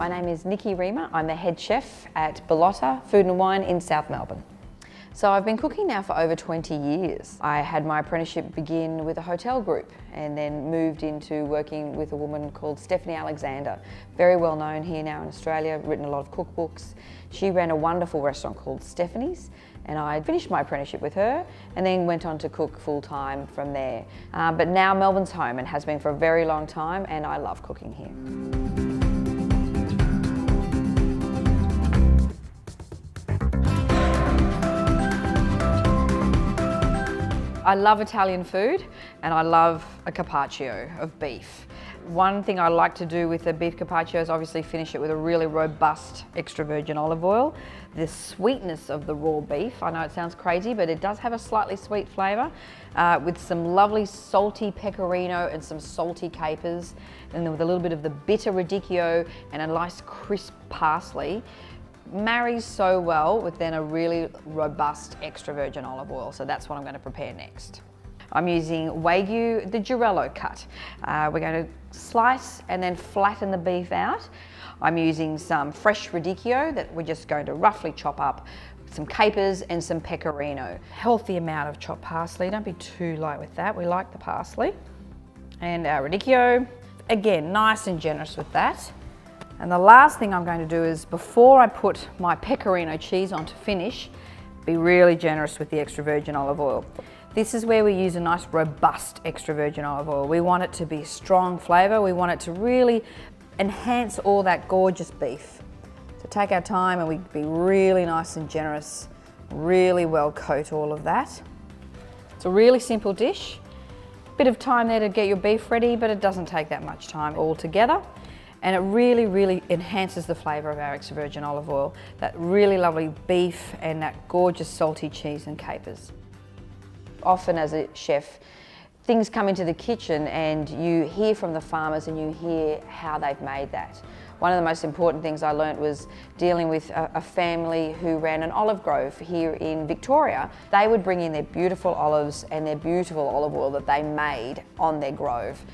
My name is Nicky Riemer. I'm the head chef at Bellota Food and Wine in South Melbourne. So I've been cooking now for over 20 years. I had my apprenticeship begin with a hotel group and then moved into working with a woman called Stephanie Alexander, very well known here now in Australia, written a lot of cookbooks. She ran a wonderful restaurant called Stephanie's, and I finished my apprenticeship with her and then went on to cook full time from there. But now Melbourne's home and has been for a very long time, and I love cooking here. I love Italian food and I love a carpaccio of beef. One thing I like to do with a beef carpaccio is obviously finish it with a really robust extra virgin olive oil. The sweetness of the raw beef, I know it sounds crazy, but it does have a slightly sweet flavour with some lovely salty pecorino and some salty capers, and then with a little bit of the bitter radicchio and a nice crisp parsley. Marries so well with then a really robust extra virgin olive oil, so that's what I'm going to prepare next. I'm using Wagyu, the Girello cut. We're going to slice and then flatten the beef out. I'm using some fresh radicchio that we're just going to roughly chop up, some capers and some pecorino. Healthy amount of chopped parsley, don't be too light with that, we like the parsley. And our radicchio, again, nice and generous with that. And the last thing I'm going to do is, before I put my pecorino cheese on to finish, be really generous with the extra virgin olive oil. This is where we use a nice robust extra virgin olive oil. We want it to be strong flavour, we want it to really enhance all that gorgeous beef. So take our time and we be really nice and generous, really well coat all of that. It's a really simple dish. Bit of time there to get your beef ready, but it doesn't take that much time altogether. And it really, really enhances the flavour of our extra virgin olive oil, that really lovely beef and that gorgeous salty cheese and capers. Often as a chef, things come into the kitchen and you hear from the farmers and you hear how they've made that. One of the most important things I learnt was dealing with a family who ran an olive grove here in Victoria. They would bring in their beautiful olives and their beautiful olive oil that they made on their grove.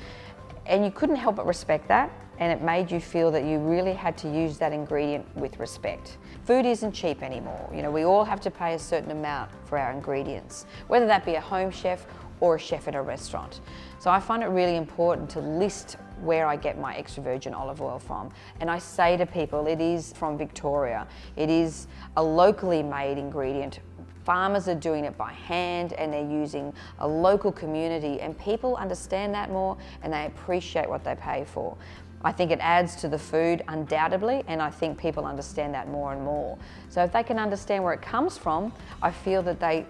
And you couldn't help but respect that. And it made you feel that you really had to use that ingredient with respect. Food isn't cheap anymore. You know, we all have to pay a certain amount for our ingredients, whether that be a home chef or a chef at a restaurant. So I find it really important to list where I get my extra virgin olive oil from. And I say to people, it is from Victoria. It is a locally made ingredient. Farmers are doing it by hand and they're using a local community, and people understand that more and they appreciate what they pay for. I think it adds to the food undoubtedly, and I think people understand that more and more. So if they can understand where it comes from, I feel that they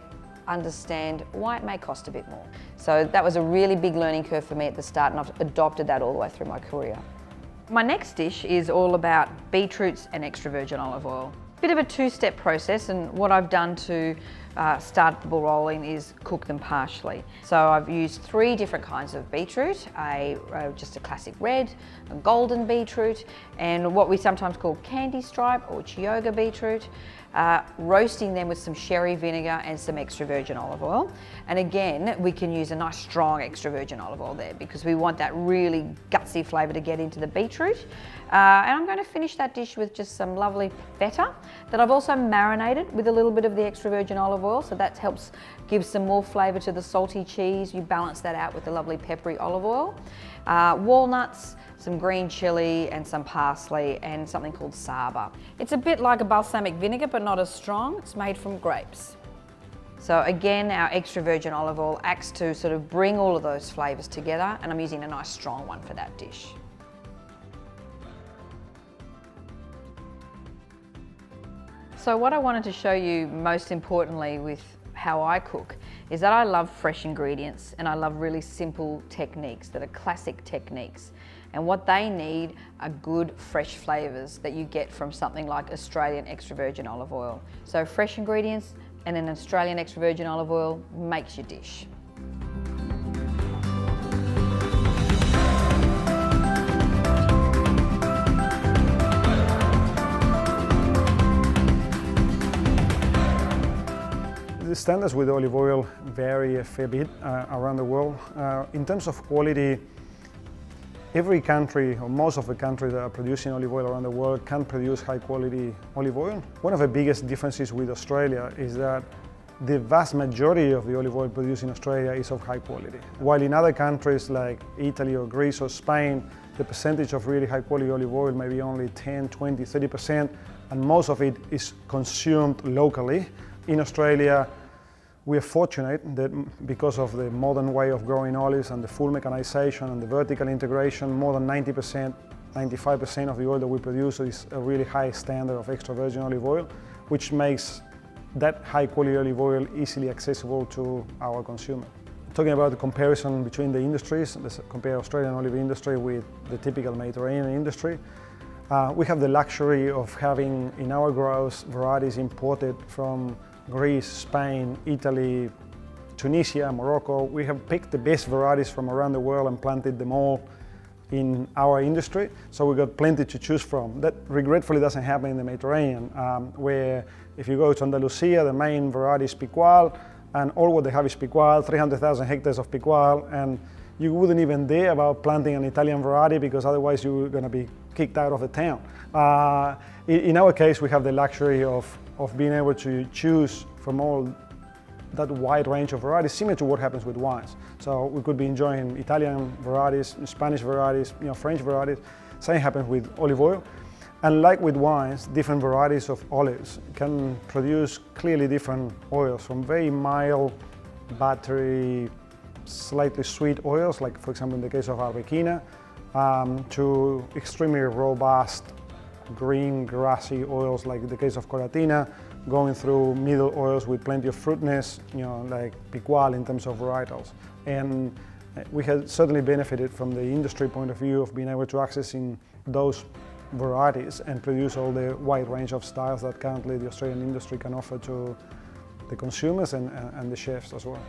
understand why it may cost a bit more. So that was a really big learning curve for me at the start, and I've adopted that all the way through my career. My next dish is all about beetroots and extra virgin olive oil. Bit of a two-step process, and what I've done to start the ball rolling is cook them partially. So I've used 3 different kinds of beetroot, just a classic red, a golden beetroot, and what we sometimes call candy stripe or Chioggia beetroot, roasting them with some sherry vinegar and some extra virgin olive oil. And again, we can use a nice strong extra virgin olive oil there because we want that really gutsy flavour to get into the beetroot. And I'm going to finish that dish with just some lovely feta that I've also marinated with a little bit of the extra virgin olive oil, so that helps give some more flavour to the salty cheese. You balance that out with the lovely peppery olive oil. Walnuts, some green chilli and some parsley, and something called saba. It's a bit like a balsamic vinegar but not as strong. It's made from grapes. So again, our extra virgin olive oil acts to sort of bring all of those flavours together, and I'm using a nice strong one for that dish. So what I wanted to show you most importantly with how I cook is that I love fresh ingredients and I love really simple techniques that are classic techniques. And what they need are good fresh flavours that you get from something like Australian extra virgin olive oil. So fresh ingredients and an Australian extra virgin olive oil makes your dish. The standards with olive oil vary a fair bit around the world. In terms of quality, Every country, or most of the countries that are producing olive oil around the world, can produce high quality olive oil. One of the biggest differences with Australia is that the vast majority of the olive oil produced in Australia is of high quality. While in other countries like Italy or Greece or Spain, the percentage of really high quality olive oil may be only 10, 20, 30%, and most of it is consumed locally. In Australia, we are fortunate that because of the modern way of growing olives and the full mechanization and the vertical integration, more than 90%, 95% of the oil that we produce is a really high standard of extra virgin olive oil, which makes that high quality olive oil easily accessible to our consumer. Talking about the comparison between the industries, let's compare Australian olive industry with the typical Mediterranean industry. We have the luxury of having in our groves varieties imported from Greece, Spain, Italy, Tunisia, Morocco. We have picked the best varieties from around the world and planted them all in our industry, so we've got plenty to choose from. That regretfully doesn't happen in the Mediterranean, where if you go to Andalusia, the main variety is Picual, and all what they have is Picual, 300,000 hectares of Picual, and you wouldn't even dare about planting an Italian variety because otherwise you're going to be kicked out of the town. In our case, we have the luxury of being able to choose from all that wide range of varieties, similar to what happens with wines. So we could be enjoying Italian varieties, Spanish varieties, French varieties. Same happens with olive oil. And like with wines, different varieties of olives can produce clearly different oils, from very mild, buttery, slightly sweet oils, like for example in the case of Arbequina, to extremely robust, green, grassy oils, like in the case of Coratina, going through middle oils with plenty of fruitness, like Picual in terms of varietals. And we have certainly benefited from the industry point of view of being able to access in those varieties and produce all the wide range of styles that currently the Australian industry can offer to the consumers and the chefs as well.